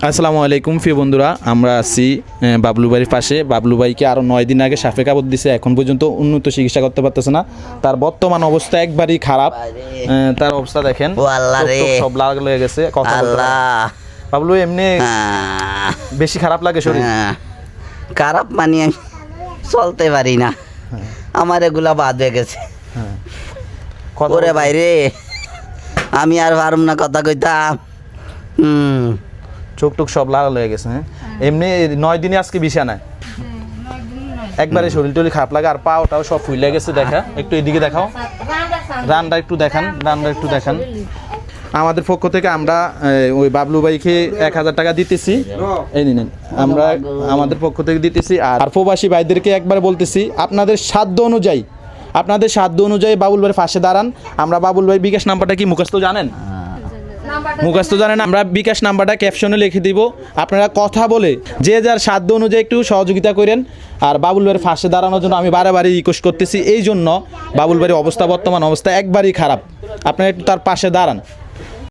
আসসালামু আলাইকুম প্রিয় বন্ধুরা, আমরা আছি বাবলু বাড়ির পাশে। বাবলু ভাইকে আরও 9 দিন আগে সাপে কামড় দিছে, এখন পর্যন্ত উন্নত চিকিৎসা করতে পারতেছে না। তার বর্তমান অবস্থা একবারই খারাপ। তার অবস্থা দেখেন, চোখ সব লাল হয়ে গেছে, কথা বলতে পারে না। বাবলু এমনি বেশি খারাপ লাগে শরীর? খারাপ মানে আমি চলতে পারি না, আমার এগুলা বাদ হয়ে গেছে। ওরে বাইরে আমি আর পারুম না কথা কইতাম। চোখ টুক সব লাল হয়ে গেছে। এমনি 9 দিনে আজকে বিছানায়, একবারে শরীর টরীর খারাপ লাগে, আর পা ওটাও সব ফুলে গেছে। দেখা একটু এদিকে দেখাও, রানটা একটু দেখান, রানটা একটু দেখান। আমাদের পক্ষ থেকে আমরা ওই বাবলু ভাইকে 1000 টাকা দিতেছি, এই নিন, আমরা আমাদের পক্ষ থেকে দিতেছি। আর প্রবাসী ভাইদেরকে একবার বলতেছি, আপনাদের সাধ্য অনুযায়ী বাবুল ভাইয়ের পাশে দাঁড়ান। আমরা বাবুল ভাই বিকাশ নাম্বারটা কি মুখস্থ জানেন? আমরা বিকাশ নাম্বারটা ক্যাপশনে লিখে দিব, আপনারা কথা বলে যে যার সাধ্য অনুযায়ী একটু সহযোগিতা করেন। আর বাবুল ভাইয়ের পাশে দাঁড়ানোর জন্য আমি বারে রিকোয়েস্ট করতেছি, এই জন্য বাবুল ভাইয়ের বর্তমান অবস্থা একবারই খারাপ, আপনারা একটু তার পাশে দাঁড়ান।